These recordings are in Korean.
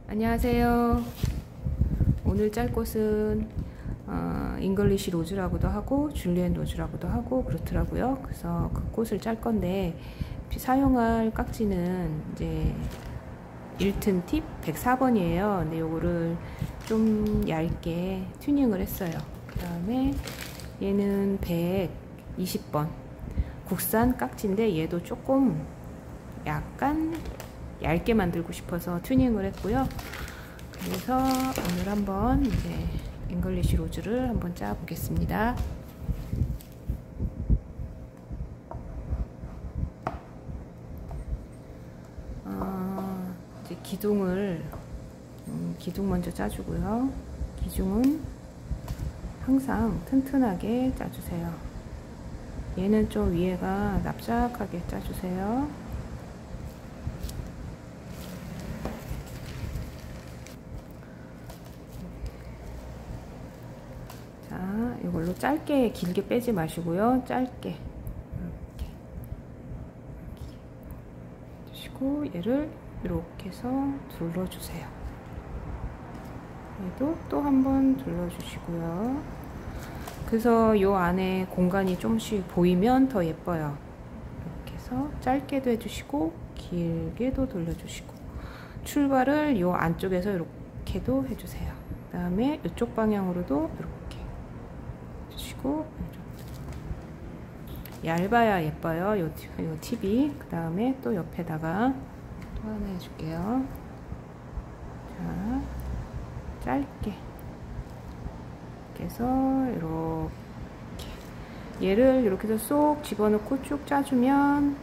안녕하세요. 오늘 짤 꽃은 잉글리시 로즈라고도 하고 줄리엔 로즈라고도 하고 그렇더라고요. 그래서 그 꽃을 짤 건데 사용할 깍지는 이제 1튼 팁 104번이에요. 근데 요거를 좀 얇게 튜닝을 했어요. 그 다음에 얘는 120번 국산 깍지인데 얘도 조금 약간 얇게 만들고 싶어서 튜닝을 했고요. 그래서 오늘 한번 이제 잉글리시 로즈를 한번 짜 보겠습니다. 이제 기둥 먼저 짜주고요. 기둥은 항상 튼튼하게 짜주세요. 얘는 좀 위에가 납작하게 짜주세요. 자, 이걸로 짧게 길게 빼지 마시고요. 짧게 이렇게 주시고 얘를 이렇게 해서 둘러주세요. 얘도 또 한번 둘러주시고요. 그래서 요 안에 공간이 좀씩 보이면 더 예뻐요. 이렇게 해서 짧게도 해주시고 길게도 돌려주시고 출발을 요 안쪽에서 이렇게도 해주세요. 그 다음에 이쪽 방향으로도 이렇게 해주시고 얇아야 예뻐요. 요 팁이. 그 다음에 또 옆에다가 또 하나 해줄게요. 자, 짧게 이렇게 해서 이렇게 얘를 이렇게 해서 쏙 집어넣고 쭉 짜주면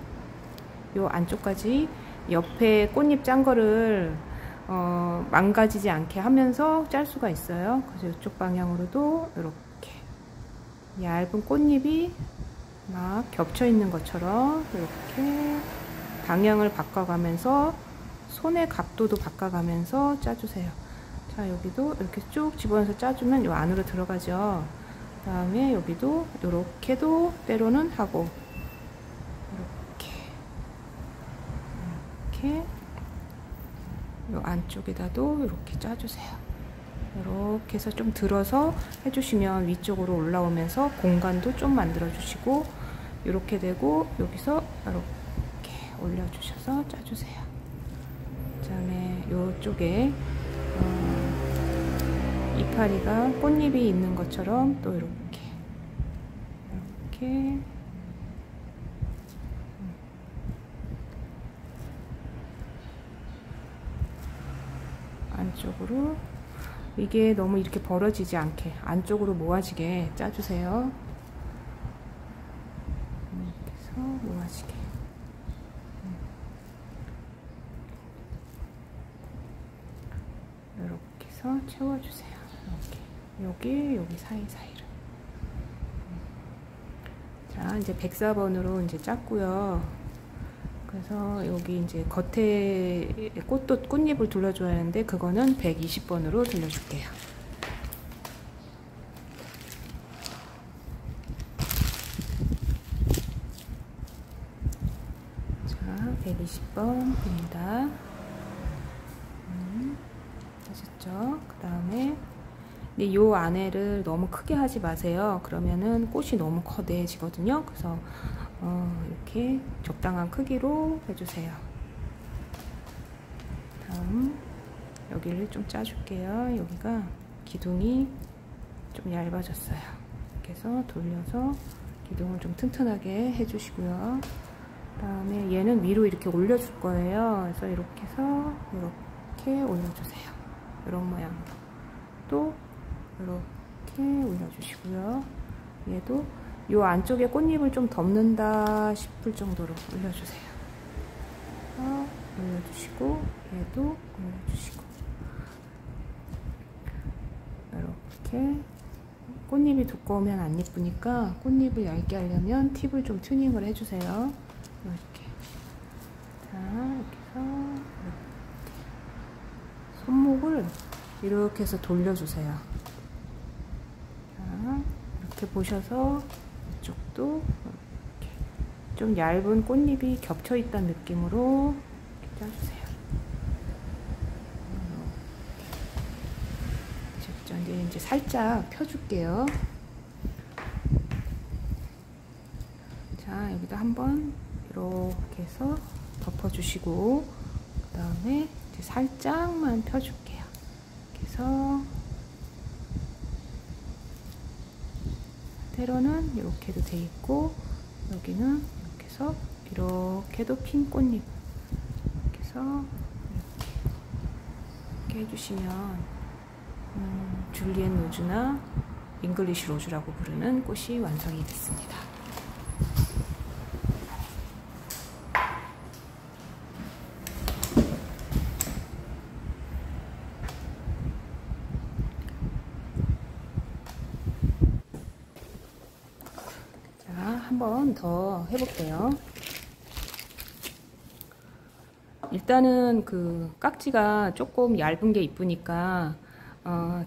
요 안쪽까지 옆에 꽃잎 짠 거를 망가지지 않게 하면서 짤 수가 있어요. 그래서 이쪽 방향으로도 이렇게 얇은 꽃잎이 막 겹쳐 있는 것처럼 이렇게 방향을 바꿔가면서 손의 각도도 바꿔가면서 짜주세요. 자, 여기도 이렇게 쭉 집어넣어서 짜주면 요 안으로 들어가죠. 그 다음에 여기도 이렇게도 때로는 하고 이렇게 요 안쪽에다도 이렇게 짜주세요. 이렇게 해서 좀 들어서 해주시면 위쪽으로 올라오면서 공간도 좀 만들어 주시고 이렇게 되고 여기서 이렇게 올려주셔서 짜주세요. 그 다음에 이쪽에 이파리가 꽃잎이 있는 것처럼 또 이렇게 안쪽으로 이게 너무 이렇게 벌어지지 않게 안쪽으로 모아지게 짜주세요. 이렇게 해서 모아지게 이렇게 해서 채워주세요. 이렇게 여기 사이사이를. 자, 이제 104번으로 이제 짰고요. 그래서 여기 이제 겉에 꽃잎을 둘러줘야 하는데 그거는 120번으로 둘러줄게요. 자, 120번입니다. 하셨죠? 그 다음에 근데 요 안에를 너무 크게 하지 마세요. 그러면은 꽃이 너무 거대해지거든요. 그래서 이렇게 적당한 크기로 해주세요. 다음 여기를 좀 짜줄게요. 여기가 기둥이 좀 얇아졌어요. 이렇게 해서 돌려서 기둥을 좀 튼튼하게 해주시고요. 그 다음에 얘는 위로 이렇게 올려줄 거예요. 그래서 이렇게 해서 이렇게 올려주세요. 이런 모양으로 또 이렇게 올려주시고요. 얘도 이 안쪽에 꽃잎을 좀 덮는다 싶을 정도로 올려주세요. 올려주시고 얘도 올려주시고 이렇게 꽃잎이 두꺼우면 안 예쁘니까 꽃잎을 얇게 하려면 팁을 좀 튜닝을 해주세요. 이렇게 자, 이렇게 해서 이렇게 손목을 이렇게 해서 돌려주세요. 자, 이렇게 보셔서 이쪽도 이렇게 좀 얇은 꽃잎이 겹쳐 있다는 느낌으로 이렇게 짜주세요. 자, 이제 살짝 펴줄게요. 자, 여기다 한번 이렇게 해서 덮어주시고, 그 다음에 이제 살짝만 펴줄게요. 이렇게 해서 때로는 이렇게도 돼 있고, 여기는 이렇게 해서 이렇게도 핀 꽃잎 이렇게 해서 이렇게 해주시면 줄리엣 로즈나 잉글리시 로즈라고 부르는 꽃이 완성이 됐습니다. 자, 한 번 더 해볼게요. 일단은 그 깍지가 조금 얇은 게 이쁘니까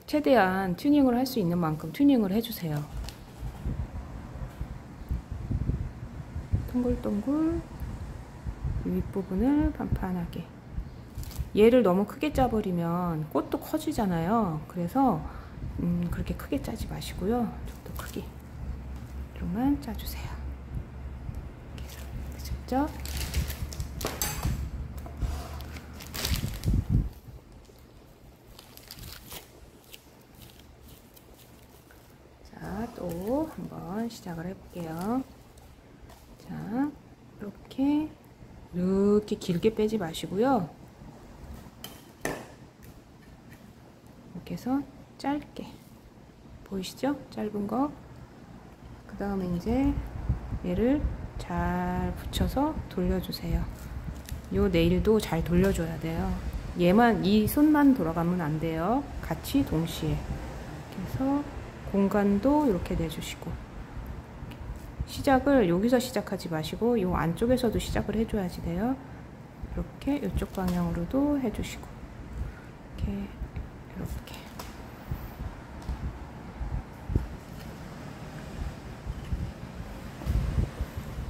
최대한 튜닝을 할 수 있는 만큼 튜닝을 해주세요. 동글동글 윗부분을 판판하게. 얘를 너무 크게 짜버리면 꽃도 커지잖아요. 그래서 그렇게 크게 짜지 마시고요. 좀 더 크게 이렇게만 짜주세요. 이렇게 해서 되셨죠? 또 한번 시작을 해볼게요. 자, 이렇게 길게 빼지 마시고요. 이렇게 해서 짧게 보이시죠? 짧은 거. 그 다음에 이제 얘를 잘 붙여서 돌려주세요. 요 네일도 잘 돌려줘야 돼요. 얘만, 이 손만 돌아가면 안 돼요. 같이 동시에. 그래서 공간도 이렇게 내주시고, 시작을 여기서 시작하지 마시고 이 안쪽에서도 시작을 해줘야지 돼요. 이렇게 이쪽 방향으로도 해주시고, 이렇게.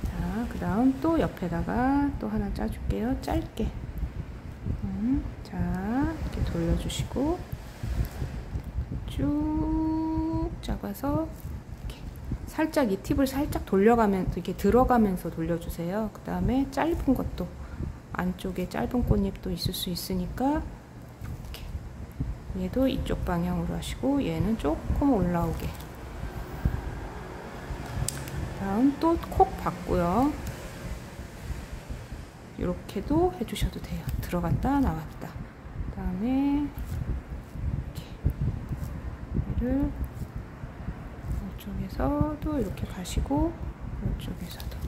자, 그 다음 또 옆에다가 또 하나 짜줄게요. 짧게. 자, 이렇게 돌려주시고 쭉 잡아서 이렇게 살짝 이 팁을 살짝 돌려가면서 이렇게 들어가면서 돌려주세요. 그 다음에 짧은 것도 안쪽에 짧은 꽃잎도 있을 수 있으니까 이렇게 얘도 이쪽 방향으로 하시고 얘는 조금 올라오게. 다음 또 콕 받고요. 이렇게도 해주셔도 돼요. 들어갔다 나왔다. 그 다음에 얘를 이쪽에서도 이렇게 가시고 이쪽에서도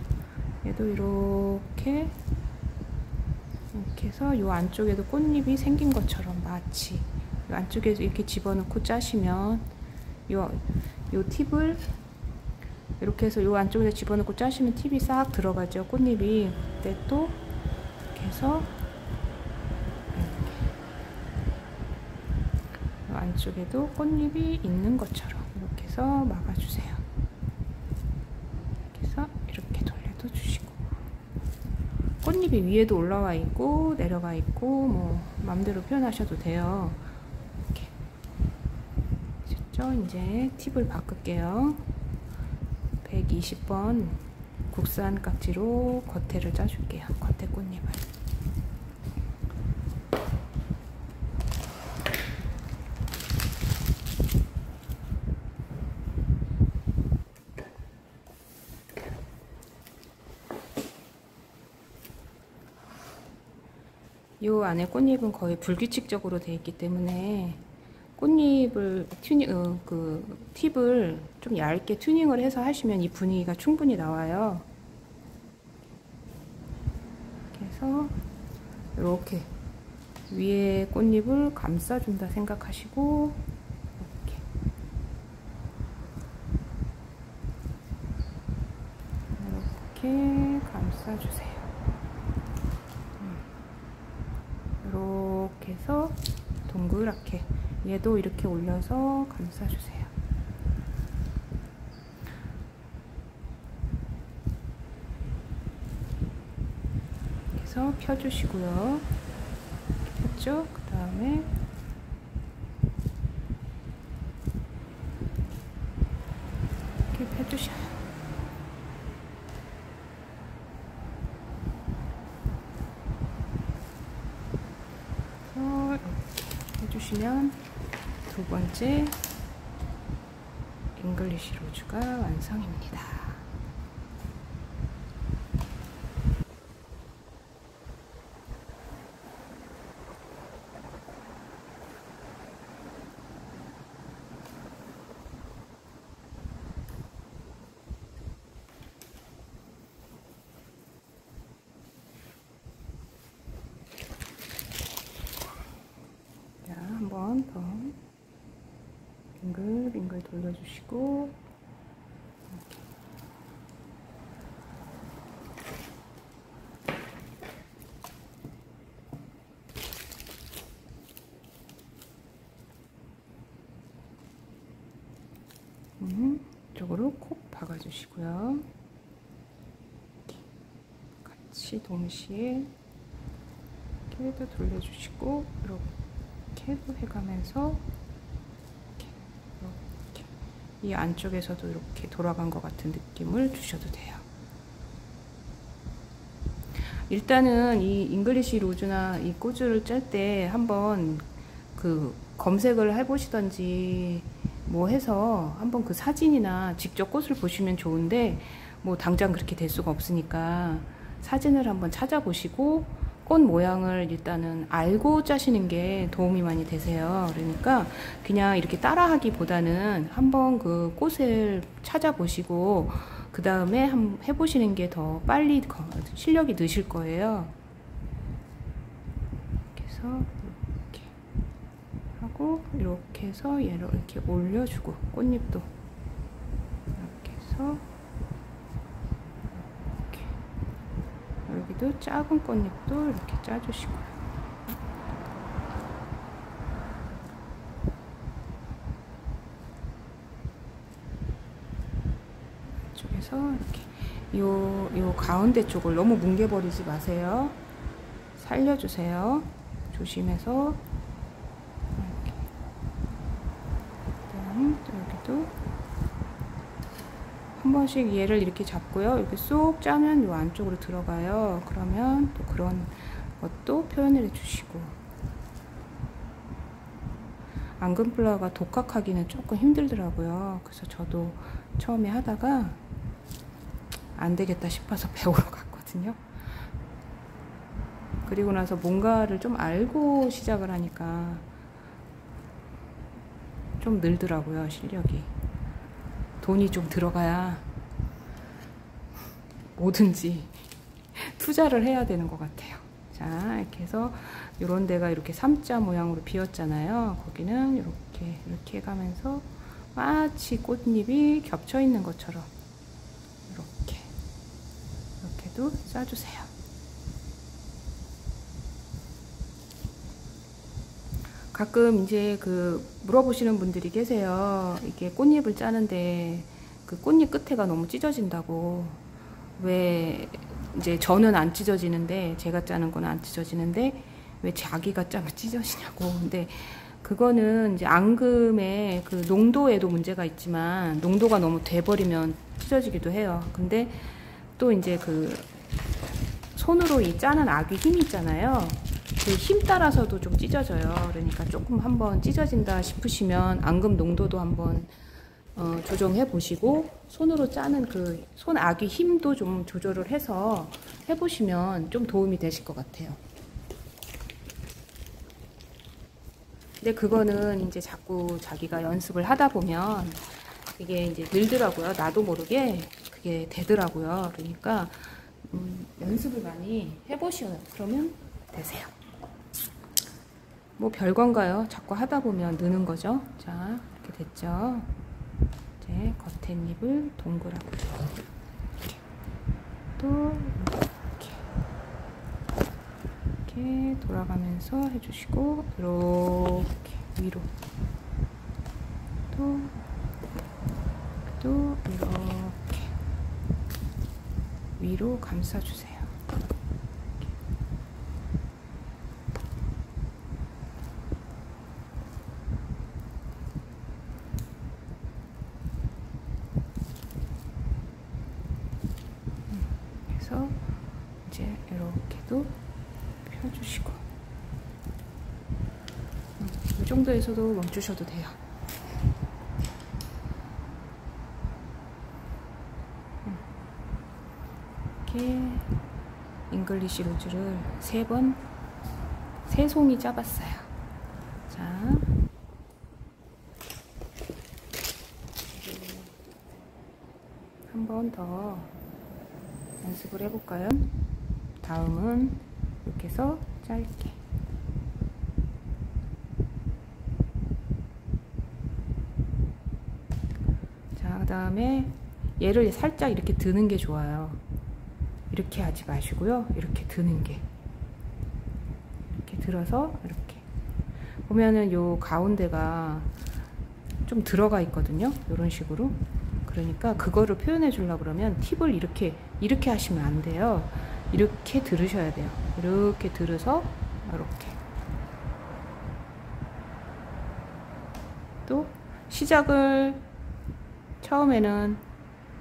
얘도 이렇게 해서 이 안쪽에도 꽃잎이 생긴 것처럼 마치 이 안쪽에서 이렇게 집어넣고 짜시면 요 팁을 이렇게 해서 이 안쪽에서 집어넣고 짜시면 팁이 싹 들어가죠. 꽃잎이. 그때 또 이렇게 해서 이 안쪽에도 꽃잎이 있는 것처럼 이렇게 해서 막아주세요. 이렇게 해서 이렇게 돌려도 주시고, 꽃잎이 위에도 올라와 있고 내려가 있고 뭐 마음대로 표현하셔도 돼요. 이렇게 됐죠? 이제 팁을 바꿀게요. 120번 국산 깍지로 겉에를 짜줄게요. 겉에 꽃잎을. 이 안에 꽃잎은 거의 불규칙적으로 되어 있기 때문에 꽃잎을 팁을 좀 얇게 튜닝을 해서 하시면 이 분위기가 충분히 나와요. 그래서 이렇게 위에 꽃잎을 감싸준다 생각하시고 이렇게 감싸주세요. 이렇게 해서 동그랗게 얘도 이렇게 올려서 감싸주세요. 그래서 펴주시고요. 이렇게 폈죠? 그 다음에 해주시면 두 번째 잉글리시 로즈가 완성입니다. 한 번 더 빙글빙글 돌려주시고 이쪽으로 콕 박아주시고요. 같이 동시에 이렇게 돌려주시고 이렇게 해가면서 이렇게 이 안쪽에서도 이렇게 돌아간 것 같은 느낌을 주셔도 돼요. 일단은 이 잉글리시 로즈나 이 꽃을 짤 때 한번 그 검색을 해보시던지 뭐 해서 한번 그 사진이나 직접 꽃을 보시면 좋은데 뭐 당장 그렇게 될 수가 없으니까 사진을 한번 찾아보시고 꽃 모양을 일단은 알고 짜시는 게 도움이 많이 되세요. 그러니까 그냥 이렇게 따라 하기보다는 한번 그 꽃을 찾아보시고 그 다음에 한번 해보시는 게 더 빨리 실력이 느실 거예요. 그래서 이렇게 하고 이렇게 해서 얘를 이렇게 올려주고 꽃잎도 이렇게 해서 여기도 작은 꽃잎도 이렇게 짜주시고요. 이쪽에서 이렇게 요 가운데 쪽을 너무 뭉개버리지 마세요. 살려주세요. 조심해서 이렇게. 그다음 또 여기도 한 번씩 얘를 이렇게 잡고요. 이렇게 쏙 짜면 요 안쪽으로 들어가요. 그러면 또 그런 것도 표현을 해주시고. 앙금플라워가 독학하기는 조금 힘들더라고요. 그래서 저도 처음에 하다가 안 되겠다 싶어서 배우러 갔거든요. 그리고 나서 뭔가를 좀 알고 시작을 하니까 좀 늘더라고요, 실력이. 돈이 좀 들어가야 뭐든지 투자를 해야 되는 것 같아요. 자, 이렇게 해서 이런 데가 이렇게 3자 모양으로 비었잖아요. 거기는 이렇게 해가면서 마치 꽃잎이 겹쳐 있는 것처럼 이렇게도 짜주세요. 가끔 이제 물어보시는 분들이 계세요. 이게 꽃잎을 짜는데 그 꽃잎 끝에가 너무 찢어진다고. 왜 이제 저는 안 찢어지는데, 제가 짜는 건 안 찢어지는데 왜 자기가 짜면 찢어지냐고. 근데 그거는 이제 앙금의 그 농도에도 문제가 있지만 농도가 너무 돼버리면 찢어지기도 해요. 근데 또 이제 그 손으로 이 짜는 아귀 힘이 있잖아요. 그 힘 따라서도 좀 찢어져요. 그러니까 조금 한번 찢어진다 싶으시면 앙금 농도도 한번 조정해 보시고 손으로 짜는 그 손아귀 힘도 좀 조절을 해서 해보시면 좀 도움이 되실 것 같아요. 근데 그거는 이제 자꾸 자기가 연습을 하다 보면 이게 이제 늘더라고요. 나도 모르게 그게 되더라고요. 그러니까 연습을 많이 해보시면 그러면 되세요. 뭐 별건가요? 자꾸 하다 보면 느는 거죠. 자, 이렇게 됐죠. 이제 겉에잎을 동그랗게 또 이렇게 돌아가면서 해주시고 이렇게 위로 또 이렇게 위로 감싸주세요. 그래서 이제 이렇게도 펴주시고 정도에서도 멈추셔도 돼요. 이렇게 잉글리시 로즈를 3번, 3송이 짜봤어요. 자, 한 번 더 연습을 해볼까요? 다음은 이렇게 해서 짧게. 자, 그 다음에 얘를 살짝 이렇게 드는 게 좋아요. 이렇게 하지 마시고요. 이렇게 드는 게. 이렇게 들어서 이렇게. 보면은 요 가운데가 좀 들어가 있거든요. 이런 식으로. 그러니까 그거를 표현해 주려고 그러면 팁을 이렇게 하시면 안 돼요. 이렇게 들으셔야 돼요. 이렇게 들어서 이렇게. 또 시작을 처음에는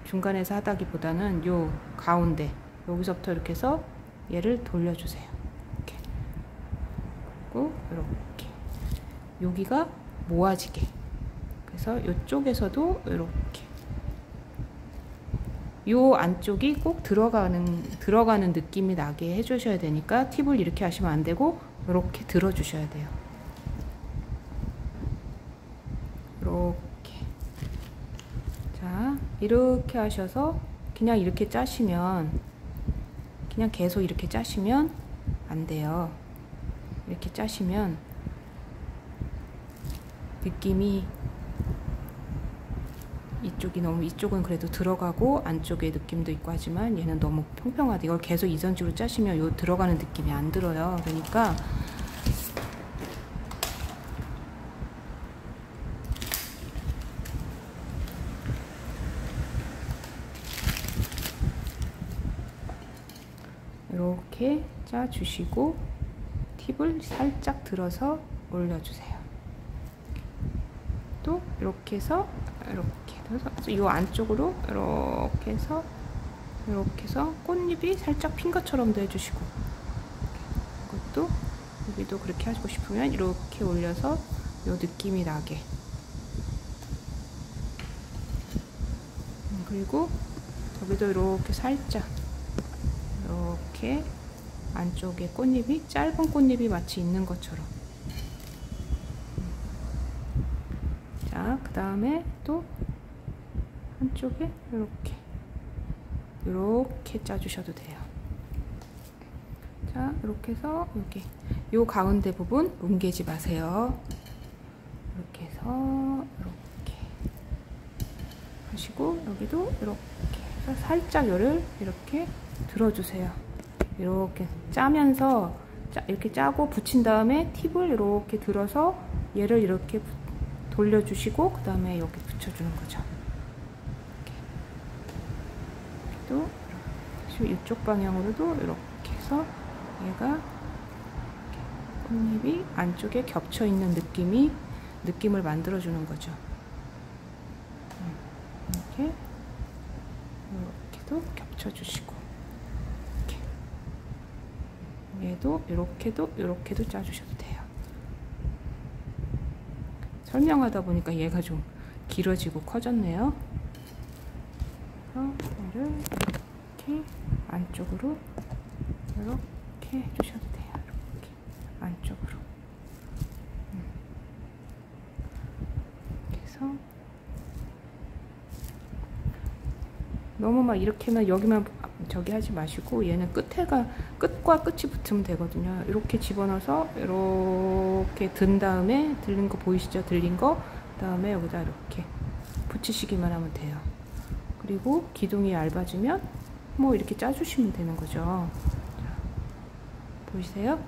중간에서 하다기보다는 요 가운데 여기서부터 이렇게 해서 얘를 돌려주세요. 이렇게. 그리고 이렇게. 여기가 모아지게. 그래서 이쪽에서도 이렇게. 요 안쪽이 꼭 들어가는 느낌이 나게 해주셔야 되니까 팁을 이렇게 하시면 안 되고 이렇게 들어주셔야 돼요. 이렇게. 자, 이렇게 하셔서 그냥 이렇게 짜시면, 그냥 계속 이렇게 짜시면 안 돼요. 이렇게 짜시면 느낌이 이쪽은 그래도 들어가고 안쪽에 느낌도 있고 하지만 얘는 너무 평평하다. 이걸 계속 이선식으로 짜시면 요 들어가는 느낌이 안 들어요. 그러니까 이렇게 짜주시고 팁을 살짝 들어서 올려주세요. 또 이렇게 해서 이 안쪽으로 이렇게 해서 꽃잎이 살짝 핀 것처럼도 해주시고, 이것도 여기도 그렇게 하시고 싶으면 이렇게 올려서 이 느낌이 나게. 그리고 여기도 이렇게 살짝 이렇게 안쪽에 꽃잎이, 짧은 꽃잎이 마치 있는 것처럼. 자, 그 다음에 또 한쪽에 이렇게 짜주셔도 돼요. 자, 이렇게 해서 여기 요 가운데 부분 뭉개지 마세요. 이렇게 해서 이렇게 하시고, 여기도 이렇게 해서 살짝 요를 이렇게 들어주세요. 이렇게 짜면서 이렇게 짜고 붙인 다음에 팁을 이렇게 들어서 얘를 이렇게 돌려주시고 그 다음에 여기 붙여주는 거죠. 또 이쪽 방향으로도 이렇게 해서 얘가 꽃잎이 안쪽에 겹쳐 있는 느낌을 만들어주는 거죠. 이렇게도 겹쳐주시고, 이렇게. 얘도 이렇게도 짜주셔도 돼요. 설명하다 보니까 얘가 좀 길어지고 커졌네요. 얘를 이렇게 안쪽으로 이렇게 해주셔도 돼요. 이렇게 안쪽으로. 그래서 너무 막 이렇게만 여기만 저기 하지 마시고, 얘는 끝과 끝이 붙으면 되거든요. 이렇게 집어넣어서 이렇게 든 다음에, 들린 거 보이시죠? 들린 거. 그 다음에 여기다 이렇게 붙이시기만 하면 돼요. 그리고 기둥이 얇아지면 뭐 이렇게 짜주시면 되는 거죠. 자, 보이세요?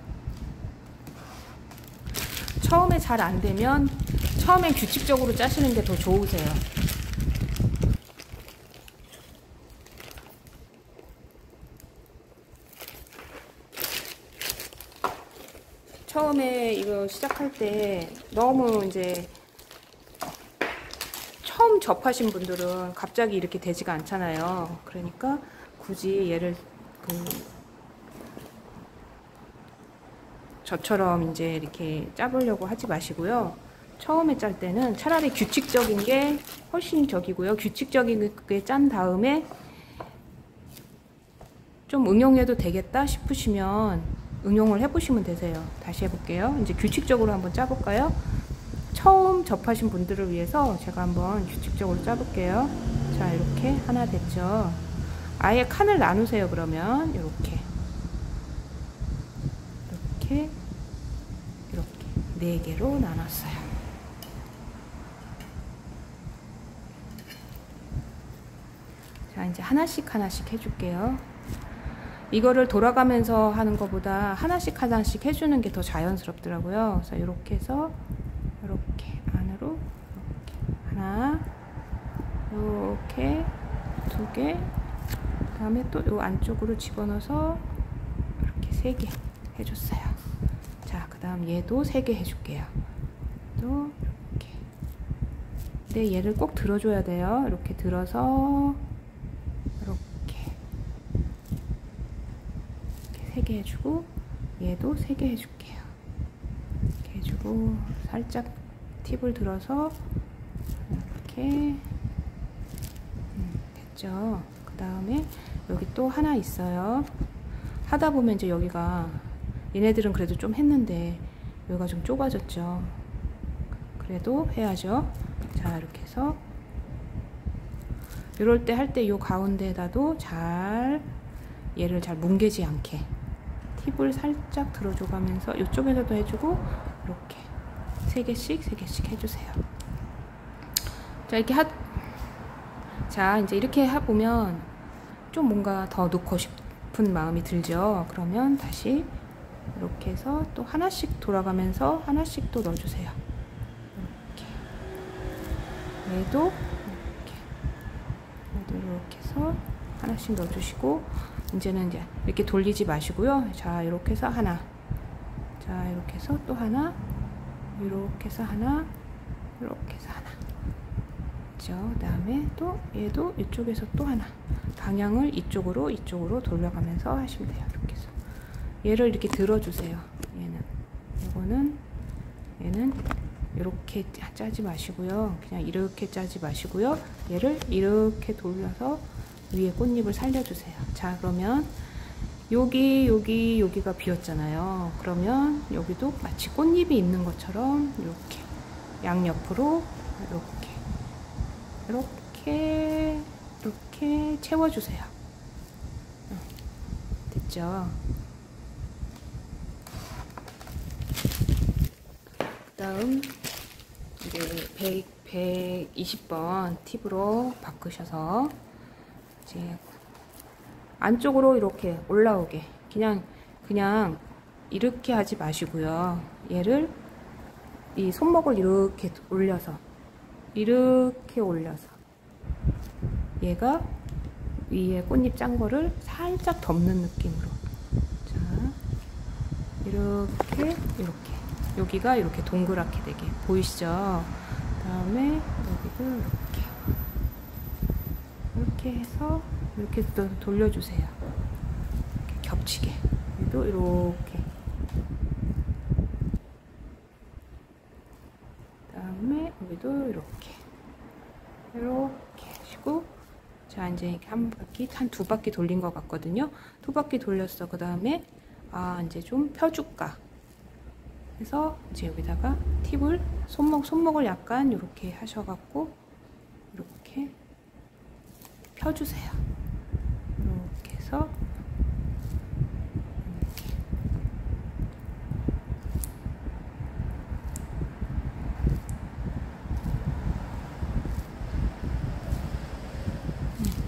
처음에 잘 안 되면 처음엔 규칙적으로 짜시는 게 더 좋으세요. 처음에 이거 시작할 때 너무 이제 처음 접하신 분들은 갑자기 이렇게 되지가 않잖아요. 그러니까 굳이 얘를 저처럼 이제 이렇게 짜보려고 하지 마시고요. 처음에 짤 때는 차라리 규칙적인 게 훨씬 적이고요. 규칙적이게 짠 다음에 좀 응용해도 되겠다 싶으시면 응용을 해보시면 되세요. 다시 해볼게요. 이제 규칙적으로 한번 짜볼까요? 처음 접하신 분들을 위해서 제가 한번 규칙적으로 짜볼게요. 자, 이렇게 하나 됐죠. 아예 칸을 나누세요. 그러면 이렇게 4개로 나눴어요. 자, 이제 하나씩 해줄게요. 이거를 돌아가면서 하는 것보다 하나씩 해주는 게 더 자연스럽더라고요. 그래서 이렇게 해서 이렇게 안으로 이렇게 하나, 이렇게 2개, 그 다음에 또 이 안쪽으로 집어넣어서 이렇게 3개 해줬어요. 자, 그 다음 얘도 3개 해줄게요. 또 이렇게. 근데 얘를 꼭 들어줘야 돼요. 이렇게 들어서 이렇게 3개 해주고, 얘도 3개 해줄게요. 이렇게 해주고, 살짝 팁을 들어서 이렇게 됐죠. 그 다음에 여기 또 하나 있어요. 하다 보면 이제 여기가, 얘네들은 그래도 좀 했는데 여기가 좀 좁아졌죠. 그래도 해야죠. 자, 이렇게 해서 이럴 때 할 때 요 가운데에다도 얘를 잘 뭉개지 않게 팁을 살짝 들어줘 가면서 이쪽에서도 해주고, 이렇게 3개씩 해주세요. 자, 이렇게 자, 이제 이렇게 해보면 좀 뭔가 더 넣고 싶은 마음이 들죠. 그러면 다시 이렇게 해서 또 하나씩 돌아가면서 하나씩 또 넣어주세요. 이렇게. 얘도 이렇게 해서 하나씩 넣어주시고, 이제는 이제 이렇게 돌리지 마시고요. 자, 이렇게 해서 하나, 자, 이렇게 해서 또 하나, 이렇게 해서 하나, 이렇게 해서 하나. 그 다음에 또 얘도 이쪽에서 또 하나, 방향을 이쪽으로 돌려가면서 하시면 돼요. 이렇게 해서 얘를 이렇게 들어주세요. 얘는 이렇게 짜지 마시고요. 그냥 이렇게 짜지 마시고요. 얘를 이렇게 돌려서 위에 꽃잎을 살려주세요. 자, 그러면 여기가 비었잖아요. 그러면 여기도 마치 꽃잎이 있는 것처럼 이렇게 양옆으로 이렇게 채워주세요. 됐죠? 그 다음 이제 120번 팁으로 바꾸셔서 이제 안쪽으로 이렇게 올라오게, 그냥 이렇게 하지 마시고요. 얘를 이 손목을 이렇게 올려서 얘가 위에 꽃잎 짠 거를 살짝 덮는 느낌으로, 자, 이렇게 여기가 이렇게 동그랗게 되게 보이시죠? 그 다음에 여기도 이렇게 해서 이렇게 또 돌려주세요. 이렇게 겹치게. 여기도 이렇게. 그 다음에 여기도 이렇게 하시고, 자, 이제 이렇게 한 2바퀴 돌린 것 같거든요. 2바퀴 돌렸어. 그 다음에 이제 좀 펴줄까 해서 이제 여기다가 팁을 손목을 약간 이렇게 하셔갖고 이렇게 펴주세요. 이렇게 해서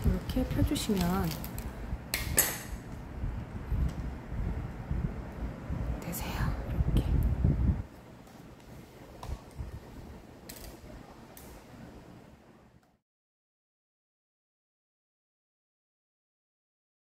이렇게 펴주시면